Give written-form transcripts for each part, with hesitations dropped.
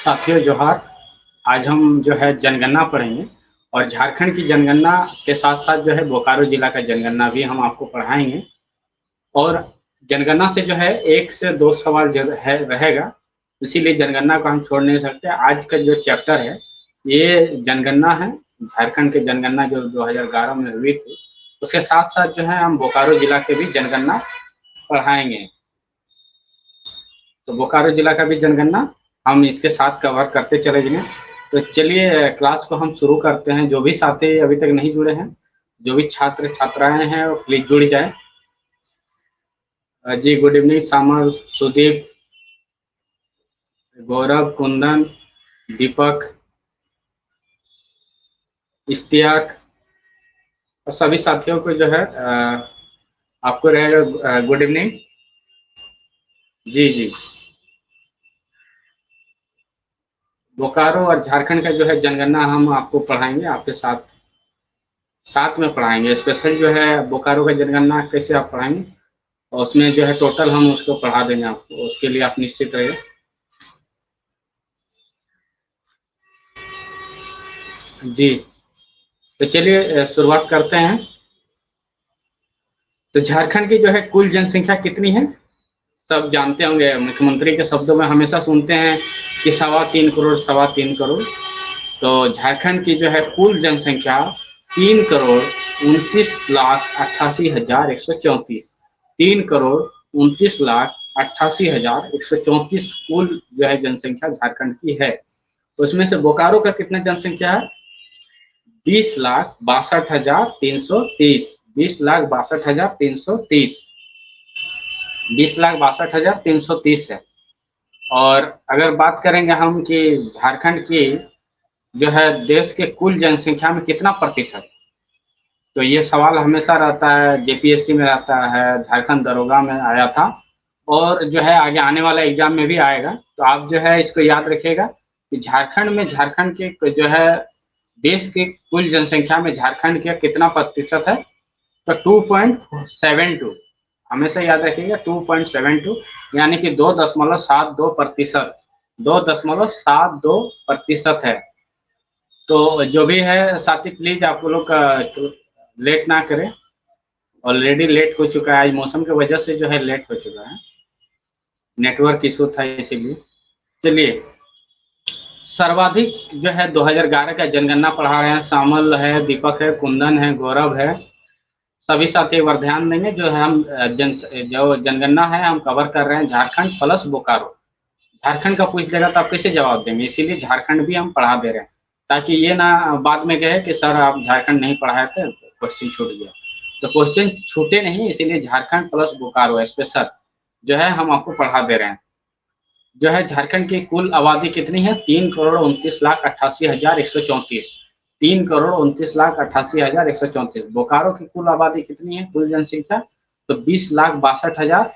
साथियों जोहार। आज हम जो है जनगणना पढ़ेंगे और झारखंड की जनगणना के साथ-साथ जो है बोकारो जिला का जनगणना भी हम आपको पढ़ाएँगे। और जनगणना से जो है 1 से 2 सवाल जो है रहेगा, इसीलिए जनगणना को हम छोड़ नहीं सकते। आज का जो चैप्टर है, ये जनगणना है, झारखंड की जनगणना जो 2011 में हुई थी, उसके साथ-साथ जो है हम बोकारो जिला के भी जनगणना पढ़ाएँगे। तो बोकारो जिला का भी जनगणना हम इसके साथ कवर करते चले जाएंगे। तो चलिए क्लास को हम शुरू करते हैं। जो भी साथी अभी तक नहीं जुड़े हैं, जो भी छात्र छात्राएं हैं वो प्लीज जुड़ जाएं। जी गुड इवनिंग सामल, सुदीप, गौरव, कुंदन, दीपक, इश्तियाक और सभी साथियों को जो है आपको रहेगा गुड इवनिंग। जी जी, बोकारो और झारखंड का जो है जनगणना हम आपको पढ़ाएंगे, आपके साथ में पढ़ाएंगे। स्पेशल जो है बोकारो का जनगणना कैसे आप पढ़ाएंगे और उसमें जो है टोटल हम उसको पढ़ा देंगे आपको, उसके लिए आप निश्चित रहिए। जी, तो चलिए शुरुआत करते हैं। तो झारखंड की जो है कुल जनसंख्या कितनी है, सब जानते होंगे। मुख्यमंत्री के शब्दों में हमेशा सुनते हैं कि 3.25 करोड़, 3.25 करोड़। तो झारखंड की जो है कुल जनसंख्या 3,29,88,134, 3,29,88,134 कुल जो है जनसंख्या झारखंड की है। उसमें से बोकारो का कितना जनसंख्या है, 20,62,330, 20,62,330, 20,62,330 है। और अगर बात करेंगे हम कि झारखंड की जो है देश के कुल जनसंख्या में कितना प्रतिशत, तो ये सवाल हमेशा रहता है, जेपीएससी में रहता है, झारखंड दरोगा में आया था और जो है आगे आने वाला एग्जाम में भी आएगा। तो आप जो है इसको याद रखिएगा कि झारखंड के जो है देश की कुल जनसंख्या में झारखंड का कितना प्रतिशत है, तो 2.72। हमेशा याद रखिएगा 2.72, यानी कि 2.72%, 2.72% है। तो जो भी है साथी प्लीज आप लोग लेट ना करें, ऑलरेडी लेट हो चुका है, आज मौसम की वजह से जो है लेट हो चुका है, नेटवर्क इशू था इसीलिए। चलिए, सर्वाधिक जो है 2011 का जनगणना पढ़ा रहे हैं, शामिल है दीपक है, कुंदन है, गौरव है। सभी साथी एक बार ध्यान देंगे, जो है हम जो जनगणना है हम कवर कर रहे हैं झारखंड प्लस बोकारो। झारखंड का पूछ देगा तो आप कैसे जवाब देंगे, इसीलिए झारखंड भी हम पढ़ा दे रहे हैं, ताकि ये ना बाद में कहे कि सर आप झारखंड नहीं पढ़ाए थे, क्वेश्चन छूट गया। तो क्वेश्चन छूटे नहीं, इसीलिए झारखंड प्लस बोकारो स्पेशल जो है हम आपको पढ़ा दे रहे हैं। जो है झारखंड की कुल आबादी कितनी है, 3,29,88,134, 3,29,88,134। बोकारो की कुल आबादी कितनी है, कुल जनसंख्या, तो 20,62,000,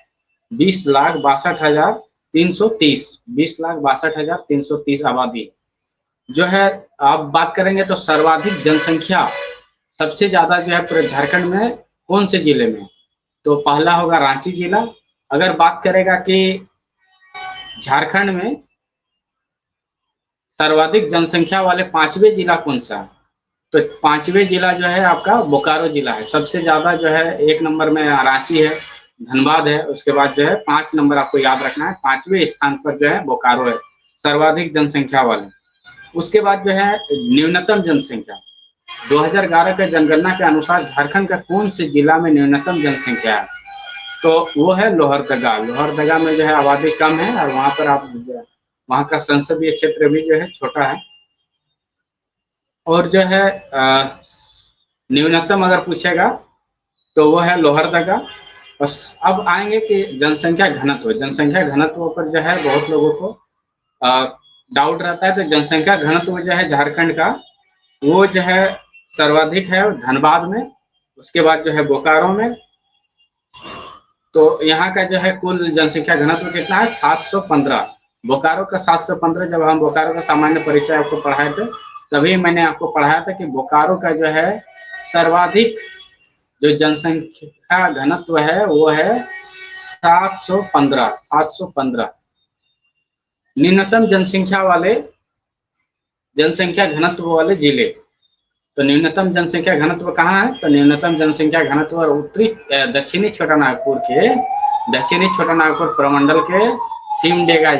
20,62,330, 20,62,330 आबादी जो है। आप बात करेंगे तो सर्वाधिक जनसंख्या सबसे ज्यादा जो है पूरे झारखंड में कौन से जिले में, तो पहला होगा रांची जिला। अगर बात करेगा कि झारखंड में सर्वाधिक जनसंख्या वाले 5वें जिला कौन सा है, तो 5वें जिला जो है आपका बोकारो जिला है। सबसे ज्यादा जो है 1 नंबर में रांची है, धनबाद है, उसके बाद जो है 5 नंबर आपको याद रखना है, 5वें स्थान पर जो है बोकारो है सर्वाधिक जनसंख्या वाले। उसके बाद जो है न्यूनतम जनसंख्या, 2011 के जनगणना के अनुसार झारखंड का कौन से जिला में न्यूनतम जनसंख्या है, तो वो है लोहरदगा। लोहरदगा में जो है आबादी कम है और वहां पर आप वहां का संसदीय क्षेत्र भी जो है छोटा है। और जो है न्यूनतम अगर पूछेगा तो वो है लोहरदगा। बस अब आएंगे कि जनसंख्या घनत्व, जनसंख्या घनत्व पर जो है बहुत लोगों को डाउट रहता है। तो जनसंख्या घनत्व जो है झारखंड का, वो जो है सर्वाधिक है धनबाद में, उसके बाद जो है बोकारो में। तो यहाँ का जो है कुल जनसंख्या घनत्व कितना है, 715। बोकारो का 715। जब हम बोकारो का सामान्य परिचय आपको पढ़ाए थे, तभी मैंने आपको पढ़ाया था कि बोकारो का जो है सर्वाधिक जो जनसंख्या घनत्व है वो है 715, 715। न्यूनतम जनसंख्या घनत्व वाले जिले। तो न्यूनतम जनसंख्या घनत्व कहाँ है? तो न्यूनतम जनसंख्या घनत्व दक्षिणी छोटा नागपुर प्रमंडल के सिमडेगा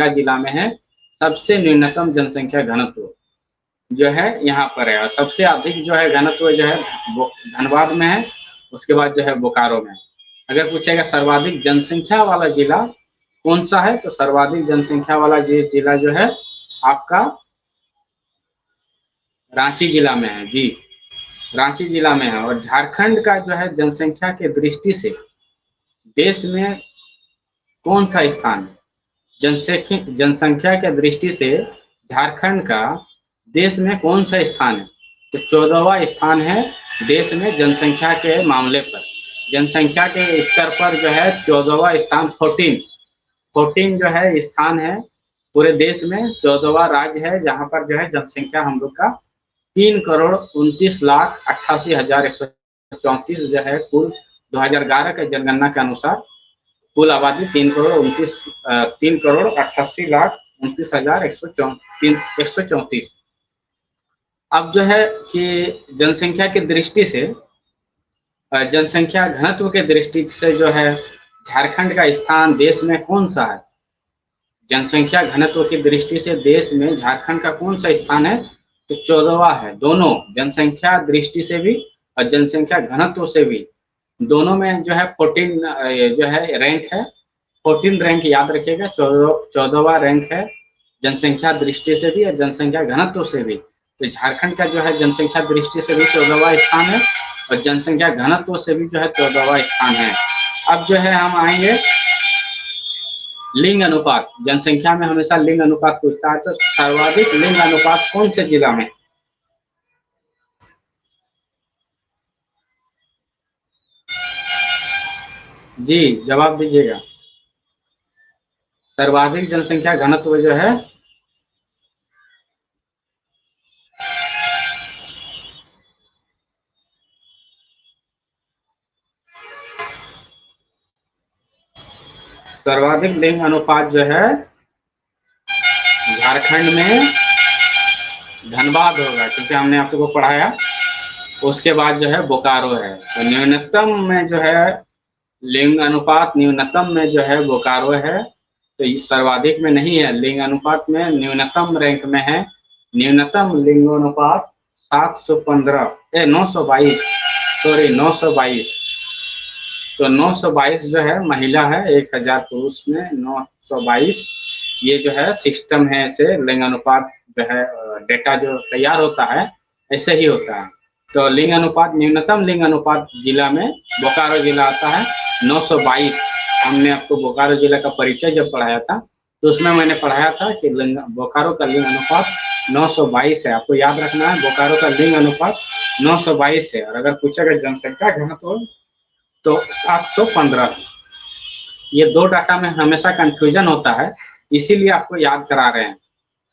जिला में है सबसे न्यूनतम जनसंख्या घनत्व जो है यहाँ पर है। और सबसे अधिक जो है घनत्व जो है धनबाद में है, उसके बाद जो है बोकारो में। अगर पूछेगा सर्वाधिक जनसंख्या वाला जिला कौन सा है, तो सर्वाधिक जनसंख्या वाला जिला जो है आपका रांची जिला में है जी, रांची जिला में है। और झारखंड का जो है जनसंख्या के दृष्टि से देश में कौन सा स्थान है? जनसंख्या के दृष्टि से झारखंड का देश में कौन सा स्थान है? तो 14वां स्थान है देश में जनसंख्या के मामले पर। जनसंख्या के स्तर पर जो है 14वां स्थान 14 जो है स्थान है पूरे देश में। 14वां राज्य है जहां पर जो है जनसंख्या हम लोग का 3,29,88,134 जो है कुल 2011 के जनगणना के अनुसार कुल आबादी 3,88,29,134। अब जो है कि जनसंख्या की दृष्टि से जनसंख्या घनत्व के दृष्टि से जो है झारखंड का स्थान देश में कौन सा है? जनसंख्या घनत्व की दृष्टि से देश में झारखंड का कौन सा स्थान है? तो 14वां है। दोनों जनसंख्या दृष्टि से भी और जनसंख्या घनत्व से भी दोनों में जो है 14 जो है रैंक है। 14 रैंक याद रखिएगा। 14वां रैंक है जनसंख्या दृष्टि से भी और जनसंख्या घनत्व से भी। तो झारखंड का जो है जनसंख्या दृष्टि से भी 14वां स्थान है और जनसंख्या घनत्व से भी जो है 14वां स्थान है। अब जो है हम आएंगे लिंग अनुपात। जनसंख्या में हमेशा लिंग अनुपात पूछता है, तो सर्वाधिक लिंग अनुपात कौन से जिला में? जी जवाब दीजिएगा। सर्वाधिक जनसंख्या घनत्व जो है सर्वाधिक लिंग अनुपात जो है झारखंड में धनबाद होगा, क्योंकि हमने आप लोगों को पढ़ाया। उसके बाद जो है बोकारो है। तो न्यूनतम में जो है लिंग अनुपात न्यूनतम में जो है बोकारो है। तो ये सर्वाधिक में नहीं है, लिंग अनुपात में न्यूनतम रैंक में है। न्यूनतम लिंग अनुपात 922 सॉरी 922। तो 922 जो है महिला है, 1000 पुरुष में 922। ये जो है सिस्टम है, ऐसे लिंग अनुपात जो है डेटा जो तैयार होता है ऐसे ही होता है। तो लिंग अनुपात न्यूनतम लिंग अनुपात जिला में बोकारो जिला आता है 922। हमने आपको बोकारो जिला का परिचय जब पढ़ाया था तो उसमें मैंने पढ़ाया था कि बोकारो का लिंग अनुपात 922 है। आपको याद रखना है बोकारो का लिंग अनुपात 922 है। और अगर पूछेगा जनसंख्या घनत्व तो 715। ये दो डाटा में हमेशा कंफ्यूजन होता है, इसीलिए आपको याद करा रहे हैं।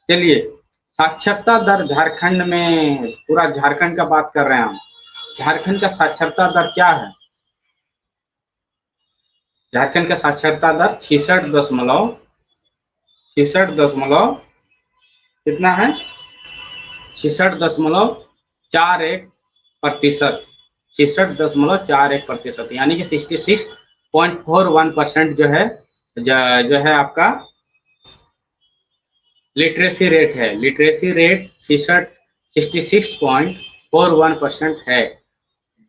चलिए, साक्षरता दर झारखंड में, पूरा झारखंड का बात कर रहे हैं हम। झारखंड का साक्षरता दर क्या है? झारखंड का साक्षरता दर 66 दशमलव कितना है? 66.41%। 66.41%, यानी कि 66.41% जो है आपका लिटरेसी रेट है। लिटरेसी रेट 66.41% है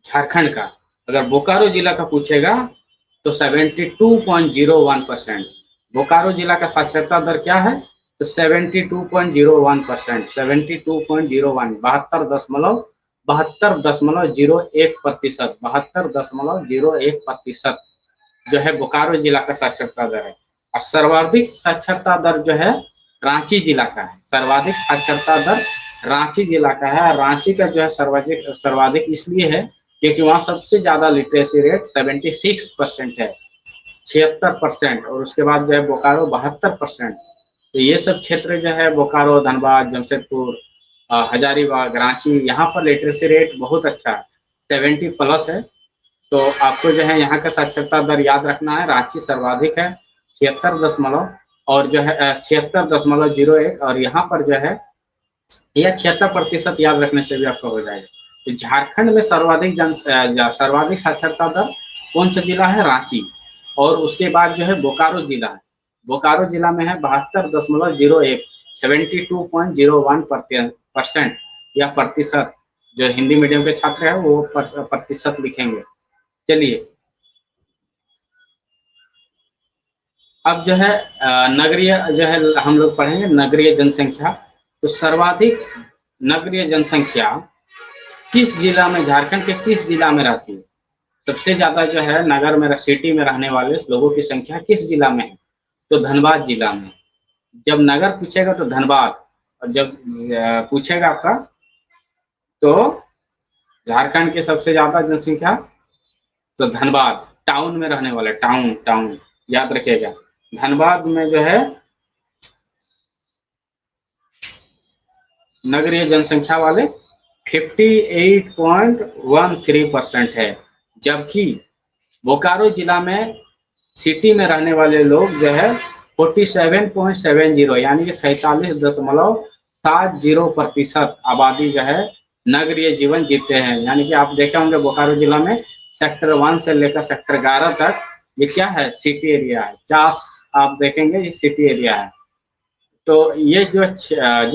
झारखंड का। अगर बोकारो जिला का पूछेगा तो 72.01%। बोकारो जिला का साक्षरता दर क्या है? तो 72.01%। 72.01 72.01% जो है बोकारो जिला का साक्षरता दर है। और सर्वाधिक साक्षरता दर जो है रांची जिला का है। सर्वाधिक साक्षरता दर रांची जिला का है। रांची का जो है सर्वाधिक इसलिए है क्योंकि वहाँ सबसे ज्यादा लिटरेसी रेट 76% है, 76%। और उसके बाद जो है बोकारो 72%। तो ये सब क्षेत्र जो है बोकारो, धनबाद, जमशेदपुर, हजारीबाग, रांची, यहाँ पर लिटरेसी रेट बहुत अच्छा है, 70+ है। तो आपको जो है यहाँ का साक्षरता दर याद रखना है। रांची सर्वाधिक है 76 और जो है 76.01, और यहाँ पर जो है यह 76% याद रखने से भी आपका हो जाएगा। तो झारखंड में सर्वाधिक साक्षरता दर कौन सा जिला है? रांची। और उसके बाद जो है बोकारो जिला है। बोकारो जिला में है 72.01, 72.01% या प्रतिशत। जो हिंदी मीडियम के छात्र है वो प्रतिशत लिखेंगे। चलिए अब जो है नगरीय जो है हम लोग पढ़ेंगे नगरीय जनसंख्या। तो सर्वाधिक नगरीय जनसंख्या किस जिला में, झारखंड के किस जिला में रहती है? सबसे ज्यादा जो है नगर में, सिटी में रहने वाले लोगों की संख्या किस जिला में है? तो धनबाद जिला में। जब नगर पूछेगा तो धनबाद, और जब पूछेगा आपका तो झारखंड की सबसे ज्यादा जनसंख्या तो धनबाद, टाउन में रहने वाले, टाउन याद रखिएगा। धनबाद में जो है नगरीय जनसंख्या वाले 58.13% है, जबकि बोकारो जिला में सिटी में रहने वाले लोग जो है 47.70 यानी कि 47.70% आबादी जो है नगरीय जीवन जीते हैं। यानी कि आप देखे होंगे बोकारो जिला में सेक्टर 1 से लेकर सेक्टर 11 तक ये क्या है? सिटी एरिया है। 50 आप देखेंगे ये सिटी एरिया है। तो ये जो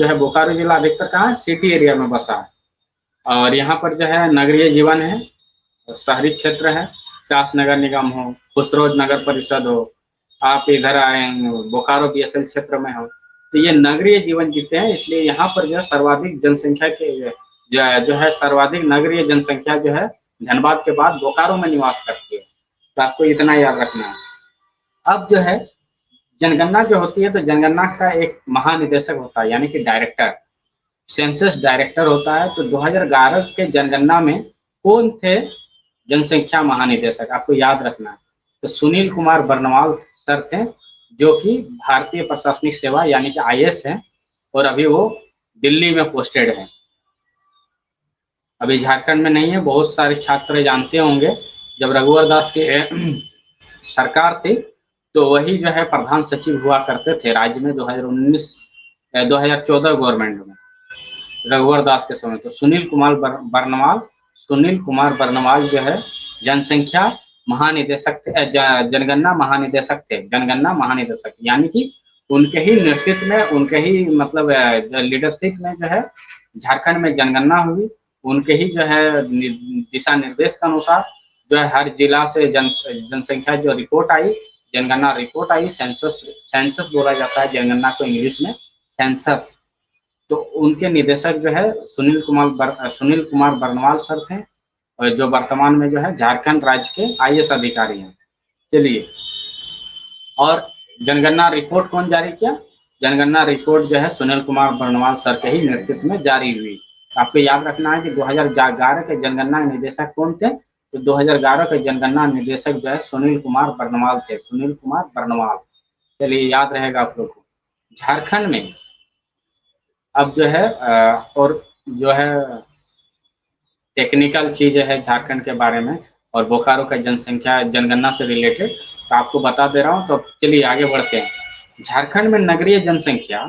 है बोकारो जिला अधिकतर कहाँ है? सिटी एरिया में बसा है। और यहाँ पर जो है नगरीय जीवन है, शहरी क्षेत्र है, 50 नगर निगम हो, खुसरोड नगर परिषद हो, आप इधर आए बोकारो बीएसएल क्षेत्र में हो, तो ये नगरीय जीवन जीते हैं। इसलिए यहाँ पर जो है सर्वाधिक जनसंख्या के जो है सर्वाधिक नगरीय जनसंख्या जो है धनबाद के बाद बोकारो में निवास करती है। तो आपको इतना याद रखना है। अब जो है जनगणना जो होती है, तो जनगणना का एक महानिदेशक होता है, यानी कि डायरेक्टर, सेंसस डायरेक्टर होता है। तो 2011 के जनगणना में कौन थे जनसंख्या महानिदेशक? आपको याद रखना है। तो सुनील कुमार बर्नवाल सर थे, जो कि भारतीय प्रशासनिक सेवा यानी कि आईएएस है, और अभी वो दिल्ली में पोस्टेड है, अभी झारखंड में नहीं है। बहुत सारे छात्र जानते होंगे, जब रघुवर दास की सरकार थी तो वही जो है प्रधान सचिव हुआ करते थे राज्य में 2014 गवर्नमेंट में, रघुवर दास के समय। तो सुनील कुमार बर्नवाल जो है जनसंख्या महानिदेशक थे, जनगणना महानिदेशक, यानी कि उनके ही नेतृत्व में, उनके ही मतलब लीडरशिप में जो है झारखंड में जनगणना हुई। उनके ही जो है दिशा निर्देश के अनुसार जो है हर जिला से जनसंख्या जो रिपोर्ट आई, जनगणना रिपोर्ट आई, सेंसस बोला जाता है जनगणना को इंग्लिश में, सेंसस। तो उनके निदेशक जो है सुनील कुमार बर्नवाल सर थे, और जो वर्तमान में जो है झारखंड राज्य के आईएएस अधिकारी हैं। चलिए, और जनगणना रिपोर्ट कौन जारी किया? जनगणना रिपोर्ट जो है सुनील कुमार बर्नवाल सर के ही नेतृत्व में जारी हुई। आपको याद रखना है कि 2011 के जनगणना निदेशक कौन थे? तो 2011 के जनगणना निदेशक जो है सुनील कुमार बर्नवाल थे, सुनील कुमार बर्नवाल। चलिए, याद रहेगा आप लोग को। झारखंड में अब जो है और जो है टेक्निकल चीजें है झारखंड के बारे में, और बोकारो का जनसंख्या जनगणना से रिलेटेड, तो आपको बता दे रहा हूँ। तो चलिए आगे बढ़ते हैं। झारखंड में नगरीय जनसंख्या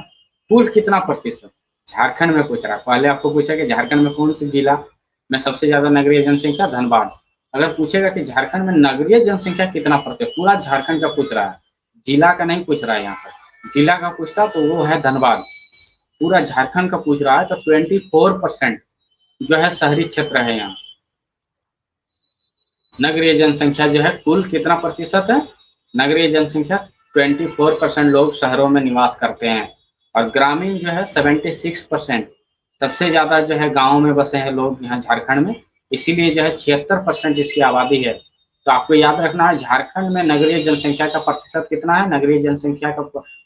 कुल कितना प्रतिशत? झारखंड में पूछ रहा है। पहले आपको पूछा कि झारखंड में कौन से जिला में सबसे ज्यादा नगरीय जनसंख्या? धनबाद। अगर पूछेगा कि झारखंड में नगरीय जनसंख्या कितना प्रतिशत, पूरा झारखंड का पूछ रहा है, जिला का नहीं पूछ रहा है। यहाँ पर जिला का पूछता तो वो है धनबाद, पूरा झारखंड का पूछ रहा है। तो 24% जो है शहरी क्षेत्र है। यहाँ नगरीय जनसंख्या जो है कुल कितना प्रतिशत है? नगरीय जनसंख्या 24% लोग शहरों में निवास करते हैं, और ग्रामीण जो है 76%। सबसे ज्यादा जो है गाँव में बसे हैं लोग यहाँ झारखंड में, इसीलिए जो है 76% इसकी आबादी है। तो आपको याद रखना है झारखंड में नगरीय जनसंख्या का प्रतिशत कितना है, नगरीय जनसंख्या का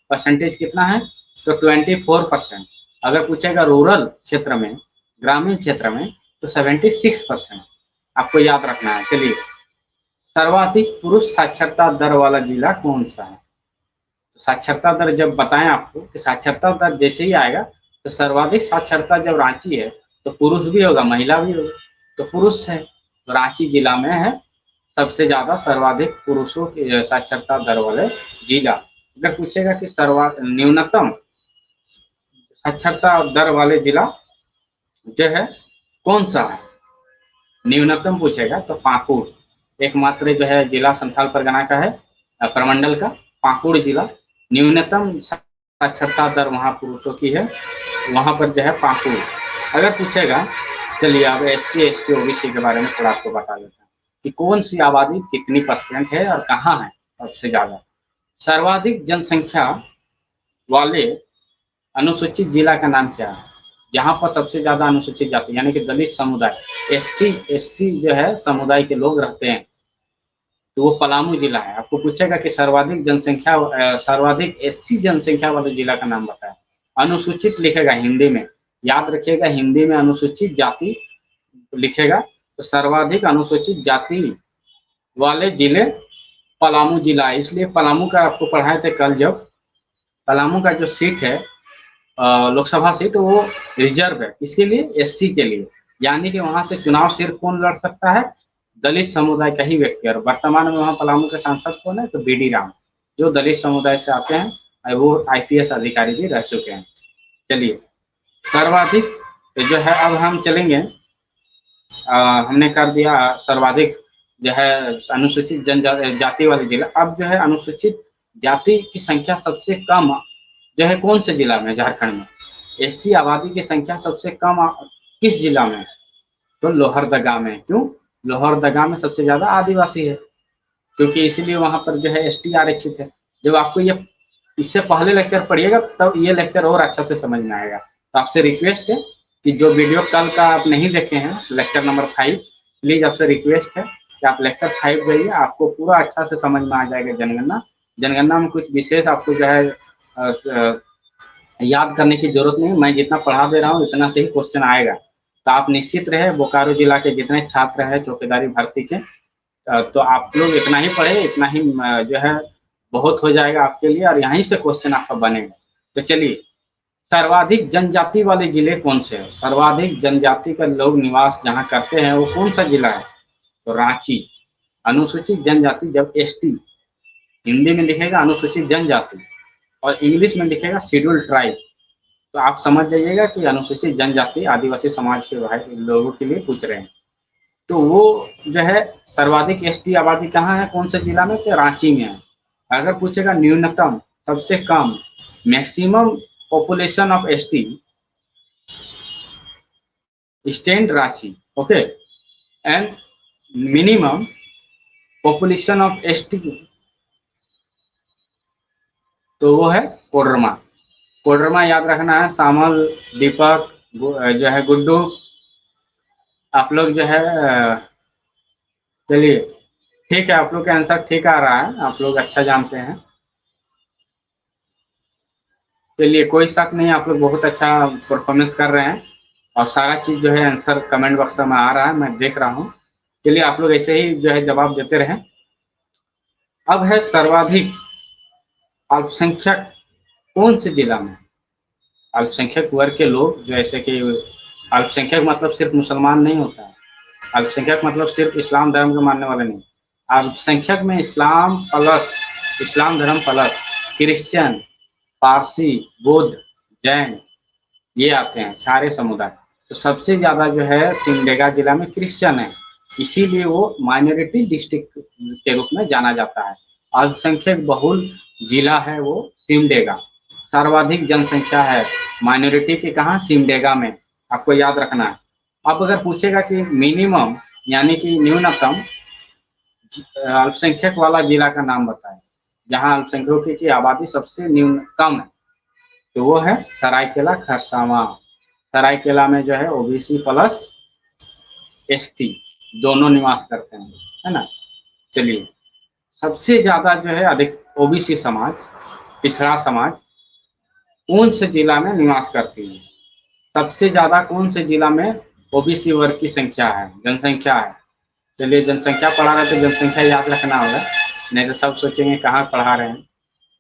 परसेंटेज कितना है? तो 24%। अगर पूछेगा रूरल क्षेत्र में, ग्रामीण क्षेत्र में, तो 76% आपको याद रखना है। चलिए, सर्वाधिक पुरुष साक्षरता दर वाला जिला कौन सा है? तो साक्षरता दर जब बताएं आपको कि साक्षरता दर जैसे ही आएगा, तो सर्वाधिक साक्षरता जब रांची है तो पुरुष भी होगा महिला भी होगा, तो पुरुष है, तो रांची जिला में है सबसे ज्यादा सर्वाधिक पुरुषों की साक्षरता दर वाले जिला। अगर पूछेगा कि न्यूनतम साक्षरता दर वाले जिला जो है कौन सा है, न्यूनतम पूछेगा तो पाकुड़ एकमात्र जो है जिला संथाल परगना का है, प्रमंडल का पाकुड़ जिला न्यूनतम साक्षरता दर वहाँ पुरुषों की है, वहाँ पर जो है पाकुड़। अगर पूछेगा, चलिए अब SC ST OBC के बारे में थोड़ा आपको बता देता हूँ कि कौन सी आबादी कितनी % है और कहाँ है सबसे ज्यादा। सर्वाधिक जनसंख्या वाले अनुसूचित जिला का नाम क्या है, जहाँ पर सबसे ज्यादा अनुसूचित जाति यानी कि दलित समुदाय SC जो है समुदाय के लोग रहते हैं, तो वो पलामू जिला है। आपको पूछेगा कि सर्वाधिक SC जनसंख्या वाले जिला का नाम बताए, अनुसूचित लिखेगा हिंदी में, याद रखिएगा हिंदी में अनुसूचित जाति लिखेगा तो सर्वाधिक अनुसूचित जाति वाले जिले पलामू जिला है। इसलिए पलामू का आपको पढ़ाए थे कल, जब पलामू का जो सीट है लोकसभा सीट वो रिजर्व है, इसके लिए SC के लिए, यानी कि वहां से चुनाव सिर्फ कौन लड़ सकता है, दलित समुदाय का ही व्यक्ति। और वर्तमान में वहाँ पलामू के सांसद कौन है, तो BD राम, जो दलित समुदाय से आते हैं, वो IPS अधिकारी भी रह चुके हैं। चलिए सर्वाधिक जो है, अब हम चलेंगे, हमने कर दिया सर्वाधिक जो है अनुसूचित जनजाति वाले जिला। अब जो है अनुसूचित जाति की संख्या सबसे कम जो है कौन से जिला में, झारखंड में। SC आबादी की संख्या सबसे कम किस जिला में, तो लोहरदगा में। क्यों, लोहरदगा में सबसे ज्यादा आदिवासी है, क्योंकि इसीलिए वहां पर जो है ST आरक्षित है। जब आपको ये इससे पहले लेक्चर पढ़िएगा तब ये लेक्चर और अच्छा से समझ में आएगा। तो आपसे रिक्वेस्ट है कि जो वीडियो कल का आप नहीं देखे हैं लेक्चर नंबर 5, प्लीज आपसे रिक्वेस्ट है कि आप लेक्चर 5 जाइए, आपको पूरा अच्छा से समझ में आ जाएगा जनगणना। जनगणना में कुछ विशेष आपको जो है याद करने की जरूरत नहीं, मैं जितना पढ़ा दे रहा हूँ इतना से ही क्वेश्चन आएगा। तो आप निश्चित रहे, बोकारो जिला के जितने छात्र हैं चौकीदारी भर्ती के, तो आप लोग इतना ही पढ़े, इतना ही जो है बहुत हो जाएगा आपके लिए, और यहीं से क्वेश्चन आपका बनेगा। तो चलिए, सर्वाधिक जनजाति वाले जिले कौन से हैं, सर्वाधिक जनजाति का लोग निवास जहाँ करते हैं वो कौन सा जिला है, तो रांची। अनुसूचित जनजाति जब ST हिंदी में लिखेगा अनुसूचित जनजाति और इंग्लिश में लिखेगा शेड्यूल्ड ट्राइब, तो आप समझ जाइएगा कि अनुसूचित जनजाति आदिवासी समाज के भाई लोगों के लिए पूछ रहे हैं। तो वो जो है सर्वाधिक ST आबादी कहाँ है, कौन से जिला में, तो रांची में है। अगर पूछेगा न्यूनतम सबसे कम maximum population of ST stand Ranchi, okay, and minimum population of ST तो वो है कोडरमा। कोडरमा याद रखना है, सामल, दीपक जो है गुड्डू, आप लोग जो है चलिए ठीक है, आप लोग का आंसर ठीक आ रहा है, आप लोग अच्छा जानते हैं। चलिए कोई शक नहीं, आप लोग बहुत अच्छा परफॉर्मेंस कर रहे हैं और सारा चीज जो है आंसर कमेंट बॉक्स में आ रहा है, मैं देख रहा हूँ। चलिए आप लोग ऐसे ही जो है जवाब देते रहें। अब है सर्वाधिक अल्पसंख्यक कौन से जिला में, अल्पसंख्यक वर्ग के लोग, जैसे कि अल्पसंख्यक मतलब सिर्फ मुसलमान नहीं होता है, अल्पसंख्यक मतलब सिर्फ इस्लाम धर्म के मानने वाले नहीं, अल्पसंख्यक में इस्लाम धर्म प्लस क्रिश्चियन, पारसी, बुद्ध, जैन ये आते हैं सारे समुदाय। तो सबसे ज्यादा जो है सिमडेगा जिला में क्रिश्चियन है, इसीलिए वो माइनॉरिटी डिस्ट्रिक्ट के रूप में जाना जाता है। अल्पसंख्यक बहुल जिला है वो सिमडेगा। सर्वाधिक जनसंख्या है माइनॉरिटी की कहाँ, सिमडेगा में, आपको याद रखना है। अब अगर पूछेगा कि मिनिमम यानी कि न्यूनतम अल्पसंख्यक वाला जिला का नाम बताएं, जहां अल्पसंख्यकों की आबादी सबसे न्यूनतम है, तो वो है सरायकेला खरसावां। सरायकेला में जो है OBC प्लस ST दोनों निवास करते हैं, है ना। चलिए, सबसे ज्यादा जो है अधिक OBC समाज, पिछड़ा समाज कौन से जिला में निवास करती है, सबसे ज्यादा कौन से जिला में OBC वर्ग की संख्या है, जनसंख्या है। चलिए जनसंख्या पढ़ा रहे तो जनसंख्या याद रखना होगा, नहीं तो सब सोचेंगे कहाँ पढ़ा रहे हैं।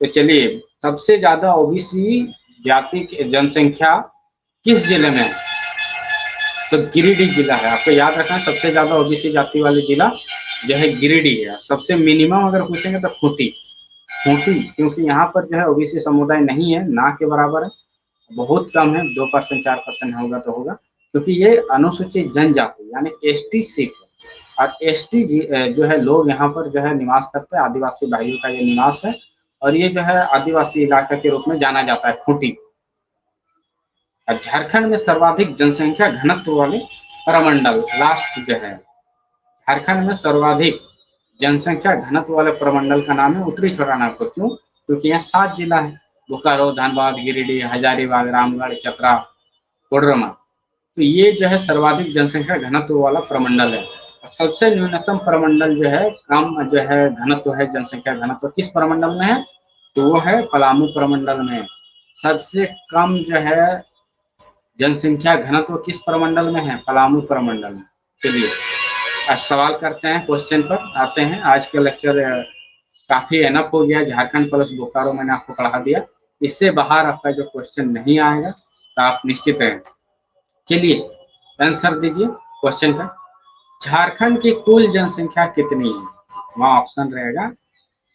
तो चलिए, सबसे ज्यादा OBC जाति की जनसंख्या किस जिले में है, तो गिरिडीह जिला है। आपको याद रखना सबसे ज्यादा OBC जाति वाले जिला जो है गिरिडीह है। सबसे मिनिमम अगर पूछेंगे तो खूंटी, खूंटी, क्योंकि यहाँ पर जो है ओबीसी समुदाय नहीं है, ना के बराबर है, बहुत कम है, 2% 4% होगा तो होगा, क्योंकि ये अनुसूचित जनजाति यानी एसटी सीट है। और एसटी जो है लोग यहाँ पर जो है निवास करते हैं, आदिवासी भाइयों का ये निवास है, और ये जो है आदिवासी इलाका के रूप में जाना जाता है, खूंटी। और झारखंड में सर्वाधिक जनसंख्या घनत्व वाले प्रमंडल, लास्ट जो है, झारखंड में सर्वाधिक जनसंख्या घनत्व वाले प्रमंडल का नाम है उत्तरी छोटानागपुर। क्यों? क्योंकि यहाँ 7 जिला है, बोकारो, धनबाद, गिरिडीह, हजारीबाग, रामगढ़, चतरा, कोडरमा। तो ये जो है सर्वाधिक जनसंख्या घनत्व वाला प्रमंडल है। सबसे न्यूनतम प्रमंडल जो है, कम जो है घनत्व है, जनसंख्या घनत्व किस प्रमंडल में है? तो वो है पलामू प्रमंडल में। सबसे कम जो है जनसंख्या घनत्व किस प्रमंडल में है? पलामू प्रमंडल में। चलिए आज सवाल करते हैं, क्वेश्चन पर आते हैं। आज का लेक्चर काफी एनफ हो गया, झारखंड प्लस बोकारो मैंने आपको पढ़ा दिया। इससे बाहर आपका जो क्वेश्चन नहीं आएगा तो आप निश्चित रहें। चलिए आंसर दीजिए क्वेश्चन का। झारखंड की कुल जनसंख्या कितनी है? वहाँ ऑप्शन रहेगा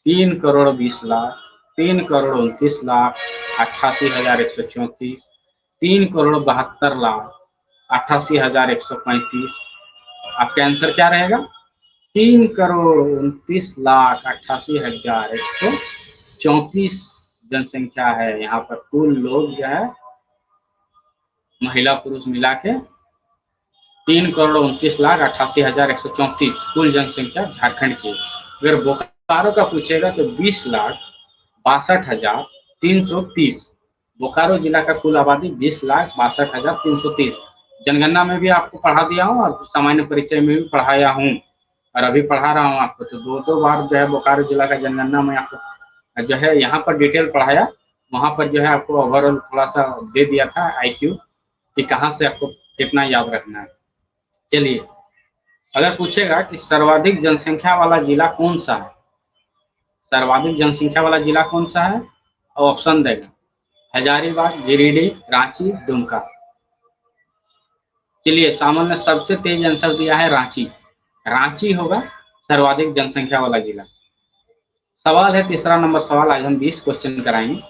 3,20,00,000, 3,29,00,000, 88,134, 3,72,00,000, 88,135। आपका आंसर क्या रहेगा? 3,29,88,134 जनसंख्या है यहाँ पर। कुल लोग जो है महिला पुरुष मिला के 3,29,88,134 कुल जनसंख्या झारखंड की। अगर बोकारो का पूछेगा तो 20,62,330। बोकारो जिला का कुल आबादी 20,62,330। जनगणना में भी आपको पढ़ा दिया हूँ और सामान्य परिचय में भी पढ़ाया हूँ, और अभी पढ़ा रहा हूँ आपको। तो 2-2 बार जो है बोकारो जिला का जनगणना में आपको जो है यहाँ पर डिटेल पढ़ाया, वहाँ पर जो है आपको ओवरऑल थोड़ा सा दे दिया था IQ कि कहाँ से आपको कितना याद रखना है। चलिए अगर पूछेगा कि सर्वाधिक जनसंख्या वाला जिला कौन सा है, सर्वाधिक जनसंख्या वाला जिला कौन सा है, और ऑप्शन देगा हजारीबाग, गिरिडीह, रांची, दुमका। चलिए सामल ने सबसे तेज आंसर दिया है रांची। रांची होगा सर्वाधिक जनसंख्या वाला जिला। सवाल है तीसरा नंबर सवाल, आज हम 20 क्वेश्चन कराएंगे।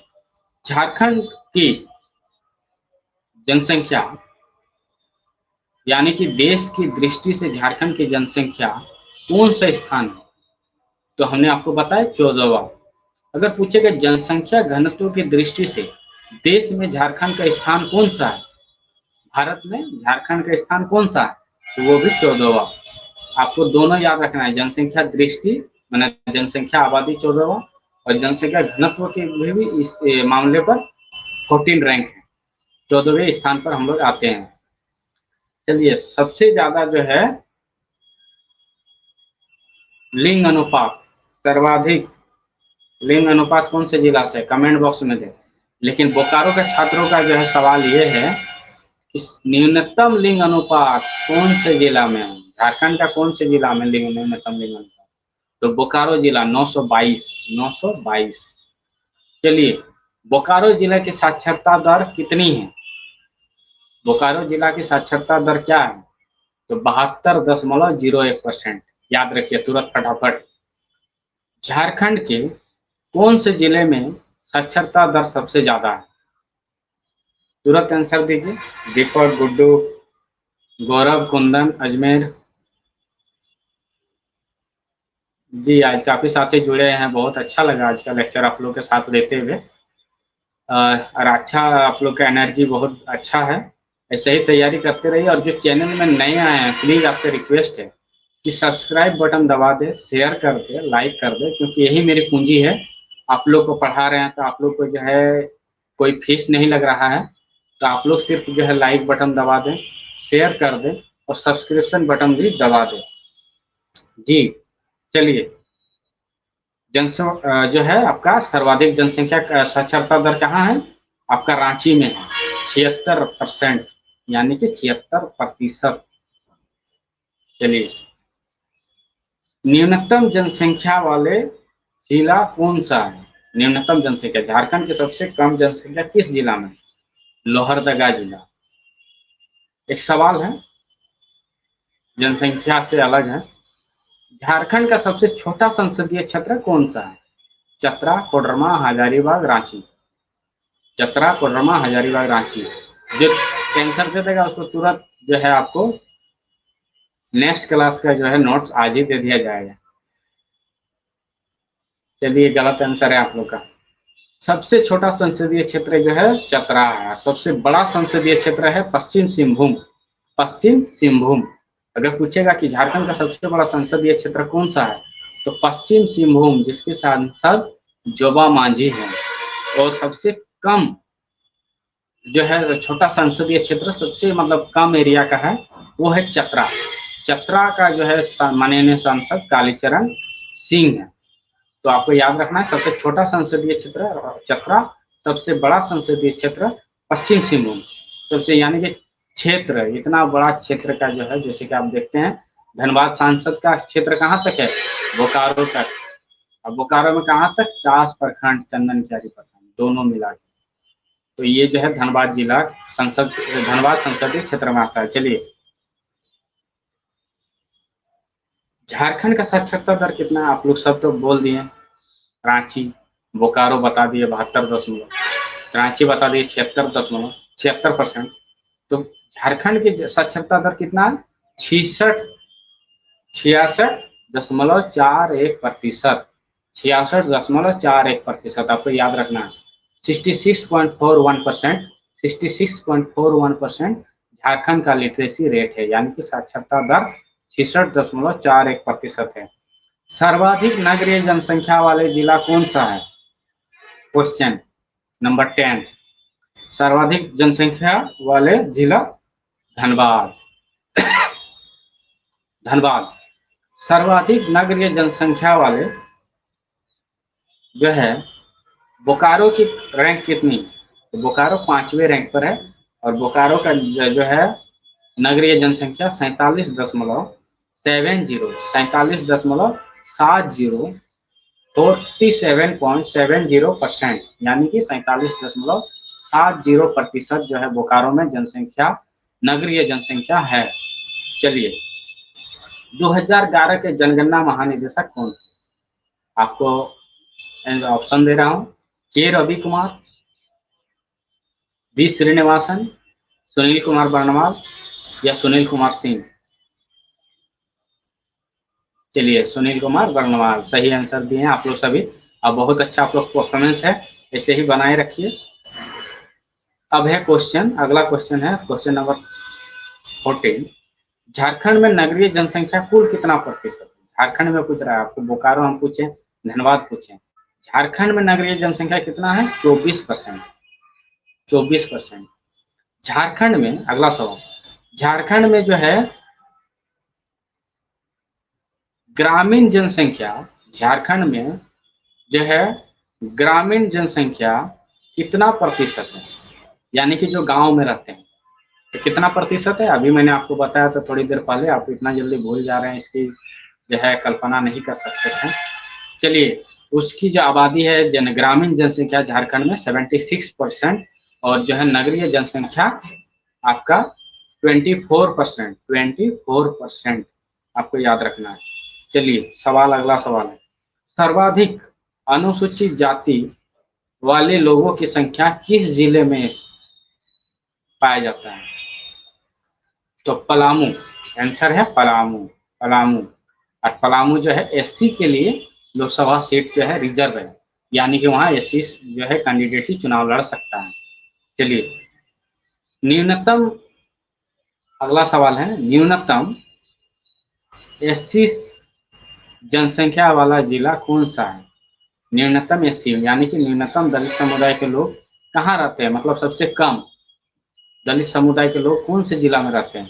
झारखंड की जनसंख्या यानी कि देश की दृष्टि से झारखंड की जनसंख्या कौन सा स्थान है? तो हमने आपको बताया 14वां। अगर पूछेगा जनसंख्या घनत्व की दृष्टि से देश में झारखंड का स्थान कौन सा है, भारत में झारखंड का स्थान कौन सा है, तो वो भी 14वां। आपको दोनों याद रखना है, जनसंख्या दृष्टि माने जनसंख्या आबादी 14वां, और जनसंख्या घनत्व के भी इस मामले पर 14 रैंक है, 14वें स्थान पर हम लोग आते हैं। चलिए सबसे ज्यादा जो है लिंग अनुपात, सर्वाधिक लिंग अनुपात कौन से जिला से, कमेंट बॉक्स में दे। लेकिन बोकारो के छात्रों का जो है सवाल ये है कि न्यूनतम लिंग अनुपात कौन से जिला में है, झारखंड का कौन से जिला में न्यूनतम लिंग अनुपात? तो बोकारो जिला 922, 922। चलिए बोकारो जिला की साक्षरता दर कितनी है? बोकारो जिला की साक्षरता दर क्या है? तो 72.01%। याद रखिए तुरंत फटाफट। झारखंड के कौन से जिले में साक्षरता दर सबसे ज्यादा है? तुरंत आंसर दीजिए। दीपक, गुड्डू, गौरव, कुंदन, अजमेर। जी आज काफी साथी जुड़े हैं, बहुत अच्छा लगा आज का लेक्चर आप लोग के साथ लेते हुए, और अच्छा आप लोग का एनर्जी बहुत अच्छा है। ऐसे ही तैयारी करते रहिए, और जो चैनल में नए आए हैं प्लीज आपसे रिक्वेस्ट है कि सब्सक्राइब बटन दबा दे, शेयर कर दे, लाइक कर दे, क्योंकि यही मेरी पूंजी है। आप लोग को पढ़ा रहे हैं तो आप लोग को जो है कोई फीस नहीं लग रहा है, तो आप लोग सिर्फ जो है लाइक बटन दबा दें, शेयर कर दें, और सब्सक्रिप्शन बटन भी दबा दें। जी चलिए जो है आपका सर्वाधिक जनसंख्या साक्षरता दर कहाँ है? आपका रांची में है, 76%, यानी कि 76%। चलिए न्यूनतम जनसंख्या वाले जिला कौन सा है? न्यूनतम जनसंख्या झारखंड की सबसे कम जनसंख्या किस जिला में? लोहरदगा जिला। एक सवाल है जनसंख्या से अलग है, झारखंड का सबसे छोटा संसदीय क्षेत्र कौन सा है? चतरा, कोडरमा, हजारीबाग, रांची। चतरा, कोडरमा, हजारीबाग, रांची। जो आंसर दे देगा उसको तुरंत जो है आपको नेक्स्ट क्लास का जो है नोट्स आज ही दे दिया जाएगा। चलिए, गलत आंसर है आप लोग का। सबसे छोटा संसदीय क्षेत्र जो है चतरा है। सबसे बड़ा संसदीय क्षेत्र है पश्चिम सिंहभूम। पश्चिम सिंहभूम। अगर पूछेगा कि झारखंड का सबसे बड़ा संसदीय क्षेत्र कौन सा है, तो पश्चिम सिंहभूम, जिसके सांसद जोबा मांझी हैं। और सबसे कम जो है छोटा संसदीय क्षेत्र, सबसे मतलब कम एरिया का है, वो है चतरा। चतरा का जो है माननीय सांसद कालीचरण सिंह है। तो आपको याद रखना है, सबसे छोटा संसदीय क्षेत्र चतरा, सबसे बड़ा संसदीय क्षेत्र पश्चिम सिंहभूम। सबसे यानी कि क्षेत्र, इतना बड़ा क्षेत्र का जो है, जैसे कि आप देखते हैं धनबाद सांसद का क्षेत्र कहाँ तक है? बोकारो तक। अब बोकारो में कहाँ तक? 50 प्रखंड, चंदन क्यारी प्रखंड, दोनों मिला के। तो ये जो है धनबाद जिला संसद, धनबाद संसदीय क्षेत्र में आता है। चलिए, झारखंड का साक्षरता दर कितना है? आप लोग सब तो बोल दिए। रांची, बोकारो बता दिए 72 दशमलव, रांची बता दिए 76%। तो झारखंड की साक्षरता दर कितना है? 66.41%। 66.41%, आपको याद रखना है। 66.41%, 66.41% झारखंड का लिटरेसी रेट है, यानी कि साक्षरता दर 66.41% है। सर्वाधिक नगरीय जनसंख्या वाले जिला कौन सा है? Question number 10। सर्वाधिक जनसंख्या वाले जिला धनबाद। धनबाद। सर्वाधिक नगरीय जनसंख्या वाले जो है, बोकारो की रैंक कितनी? तो बोकारो 5वें रैंक पर है। और बोकारो का जो है नगरीय जनसंख्या 47.70, 47.70%, यानी कि 47.70% जो है बोकारो में जनसंख्या, नगरीय जनसंख्या है। चलिए, 2011 के जनगणना महानिदेशक कौन थे? आपको ऑप्शन दे रहा हूं। के रवि कुमार, बी श्रीनिवासन, सुनील कुमार बर्णवाल या सुनील कुमार सिंह। चलिए, सुनील कुमार बर्णवाल सही आंसर दिए हैं आप लोग सभी। अब बहुत अच्छा आप लोग परफॉर्मेंस है, ऐसे ही बनाए रखिए। अब है क्वेश्चन, अगला क्वेश्चन है क्वेश्चन नंबर 14। झारखंड में नगरीय जनसंख्या कुल कितना प्रतिशत है? झारखंड में पूछ रहा है आपको, बोकारो हम पूछे, धनबाद पूछे। झारखंड में नगरीय जनसंख्या कितना है? 24%। 24%। झारखंड में, अगला सवाल, झारखंड में जो है ग्रामीण जनसंख्या, झारखंड में जो है ग्रामीण जनसंख्या कितना प्रतिशत है? यानी कि जो गांव में रहते हैं, तो कितना प्रतिशत है? अभी मैंने आपको बताया था थोड़ी देर पहले, आप इतना जल्दी भूल जा रहे हैं, इसकी जो है कल्पना नहीं कर सकते थे। चलिए, उसकी जो आबादी है ग्रामीण जनसंख्या झारखंड में 76%, और जो है नगरीय जनसंख्या आपका 24%। 24% आपको याद रखना है। चलिए, सवाल, अगला सवाल है, सर्वाधिक अनुसूचित जाति वाले लोगों की संख्या किस जिले में पाया जाता है? तो पलामू, आंसर है पलामू। पलामू। और पलामू जो है एससी के लिए लोकसभा सीट जो है रिजर्व है, यानी कि वहां एससी जो है कैंडिडेट ही चुनाव लड़ सकता है। चलिए, न्यूनतम, अगला सवाल है, न्यूनतम एससी जनसंख्या वाला जिला कौन सा है? न्यूनतम एससी यानी कि न्यूनतम दलित समुदाय के लोग कहाँ रहते हैं, मतलब सबसे कम दलित समुदाय के लोग कौन से जिला में रहते हैं?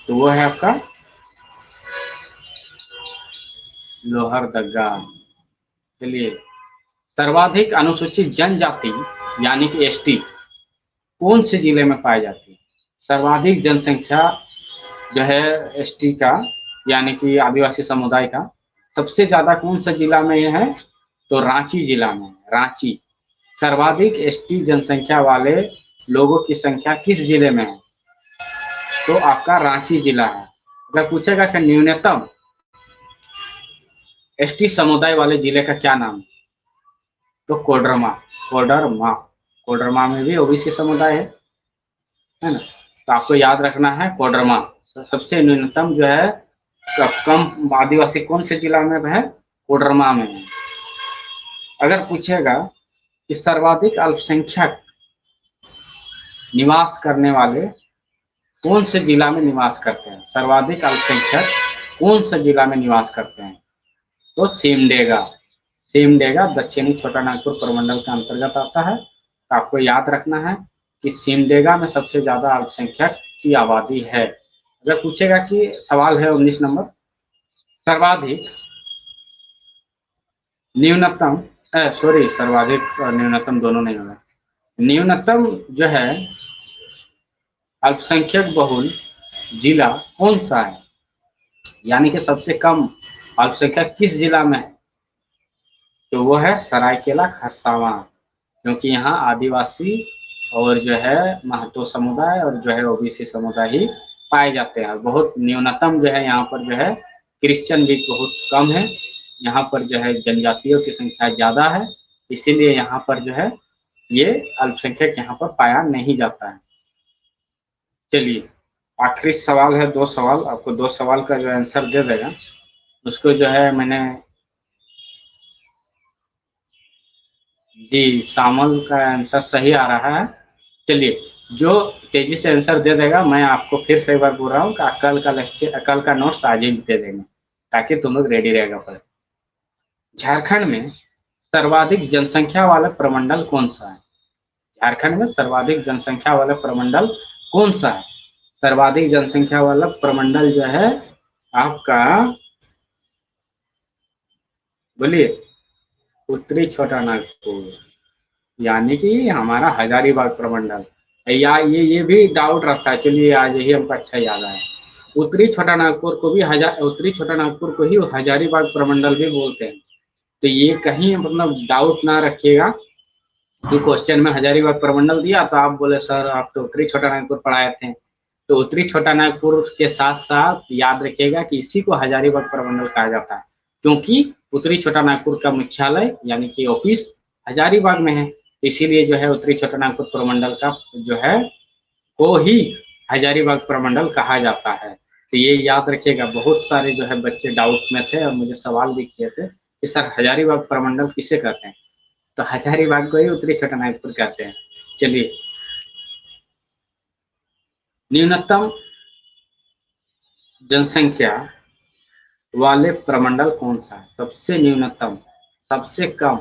तो वो है आपका लोहरदगा। चलिए, सर्वाधिक अनुसूचित जनजाति यानी कि एसटी कौन से जिले में पाई जाती है? सर्वाधिक जनसंख्या जो है एसटी का, यानी कि आदिवासी समुदाय का, सबसे ज्यादा कौन सा जिला में है? तो रांची जिला में। रांची। सर्वाधिक एसटी जनसंख्या वाले लोगों की संख्या किस जिले में है? तो आपका रांची जिला है। अगर पूछेगा कि न्यूनतम एसटी समुदाय वाले जिले का क्या नाम है? तो कोडरमा। कोडरमा। कोडरमा में भी ओबीसी समुदाय है ना। तो आपको याद रखना है कोडरमा सबसे न्यूनतम जो है कम आदिवासी कौन से जिला में है? कोडरमा में है। अगर पूछेगा कि सर्वाधिक अल्पसंख्यक निवास करने वाले कौन से जिला में निवास करते हैं? सर्वाधिक अल्पसंख्यक कौन से जिला में निवास करते हैं? तो सिमडेगा। सिमडेगा दक्षिणी छोटा नागपुर प्रमंडल के अंतर्गत आता है। तो आपको याद रखना है कि सिमडेगा में सबसे ज्यादा अल्पसंख्यक की आबादी है। अगर पूछेगा कि सवाल है 19 नंबर, सर्वाधिक न्यूनतम सर्वाधिक और न्यूनतम दोनों नहीं होगा। न्यूनतम जो है अल्पसंख्यक बहुल जिला कौन सा है, यानी कि सबसे कम अल्पसंख्यक किस जिला में है? तो वो है सरायकेला खरसावां, क्योंकि यहाँ आदिवासी और जो है महतो समुदाय और जो है ओबीसी समुदाय ही पाए जाते हैं। बहुत न्यूनतम जो है यहाँ पर जो है क्रिश्चियन भी बहुत कम है। यहाँ पर जो है जनजातियों की संख्या ज्यादा है, इसीलिए यहाँ पर जो है ये अल्पसंख्यक यहाँ पर पाया नहीं जाता है। चलिए आखिरी सवाल है, 2 सवाल, आपको 2 सवाल का जो आंसर दे देगा उसको जो है मैंने जी शामल का आंसर सही आ रहा है। चलिए जो तेजी से आंसर दे देगा मैं आपको फिर से एक बार बोल रहा हूँ कि कल का लेक्चर कल का नोट्स आज ही दे देंगे ताकि तुम लोग रेडी रहेगा। पर झारखंड में सर्वाधिक जनसंख्या वाला प्रमंडल कौन सा है? झारखंड में सर्वाधिक जनसंख्या वाला प्रमंडल कौन सा है? सर्वाधिक जनसंख्या वाला प्रमंडल जो है आपका, बोलिए, उत्तरी छोटा नागपुर, यानी कि हमारा हजारीबाग प्रमंडल। या ये भी डाउट रखता है, चलिए आज यही हमको अच्छा याद आया। उत्तरी छोटा नागपुर को भी उत्तरी छोटा नागपुर को ही हजारीबाग प्रमंडल भी बोलते हैं। तो ये कहीं मतलब डाउट ना रखिएगा कि क्वेश्चन में हजारीबाग प्रमंडल दिया तो आप बोले सर आप तो उत्तरी छोटा नागपुर पढ़ाए थे। तो उत्तरी छोटा नागपुर के साथ साथ याद रखिएगा कि इसी को हजारीबाग प्रमंडल कहा जाता है, क्योंकि उत्तरी छोटा नागपुर का मुख्यालय यानी कि ऑफिस हजारीबाग में है। इसीलिए जो है उत्तरी छोटा नागपुर प्रमंडल का जो है को ही हजारीबाग प्रमंडल कहा जाता है। तो ये याद रखिएगा, बहुत सारे जो है बच्चे डाउट में थे और मुझे सवाल भी किए थे कि सर हजारीबाग प्रमंडल किसे कहते हैं? तो हजारीबाग को ही उत्तरी छोटा नागपुर कहते हैं। चलिए न्यूनतम जनसंख्या वाले प्रमंडल कौन सा है? सबसे न्यूनतम सबसे कम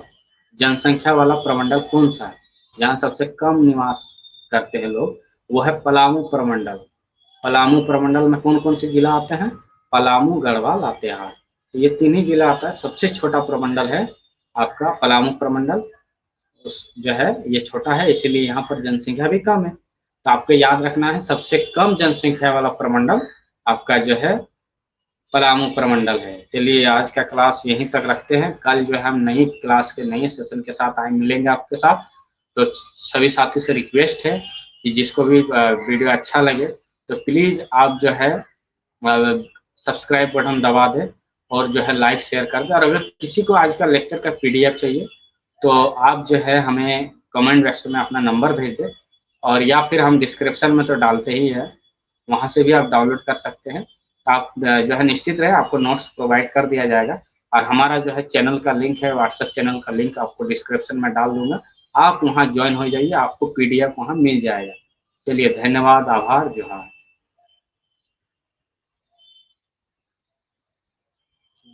जनसंख्या वाला प्रमंडल कौन सा है, जहाँ सबसे कम निवास करते हैं लोग? वो है पलामू प्रमंडल। पलामू प्रमंडल में कौन कौन से जिला आते हैं? पलामू, गढ़वाल, लातेहार, तो ये 3 ही जिला आता है। सबसे छोटा प्रमंडल है आपका पलामू प्रमंडल, जो है ये छोटा है, इसीलिए यहाँ पर जनसंख्या भी कम है। तो आपको याद रखना है सबसे कम जनसंख्या वाला प्रमंडल आपका जो है पलामू प्रमंडल है। चलिए आज का क्लास यहीं तक रखते हैं, कल जो है हम नई क्लास के नए सेशन के साथ मिलेंगे आपके साथ। तो सभी साथी से रिक्वेस्ट है कि जिसको भी वीडियो अच्छा लगे तो प्लीज आप जो है सब्सक्राइब बटन दबा दें और जो है लाइक शेयर कर दें। और अगर किसी को आज का लेक्चर का PDF चाहिए तो आप जो है हमें कमेंट बॉक्स में अपना नंबर भेज दें, और या फिर हम डिस्क्रिप्शन में तो डालते ही है, वहाँ से भी आप डाउनलोड कर सकते हैं। आप जो है निश्चित रहे आपको नोट्स प्रोवाइड कर दिया जाएगा। और हमारा जो है चैनल का लिंक है, व्हाट्सएप चैनल का लिंक आपको डिस्क्रिप्शन में डाल दूंगा, आप वहाँ ज्वाइन हो जाइए, आपको PDF वहाँ मिल जाएगा। चलिए धन्यवाद, आभार, जोहार।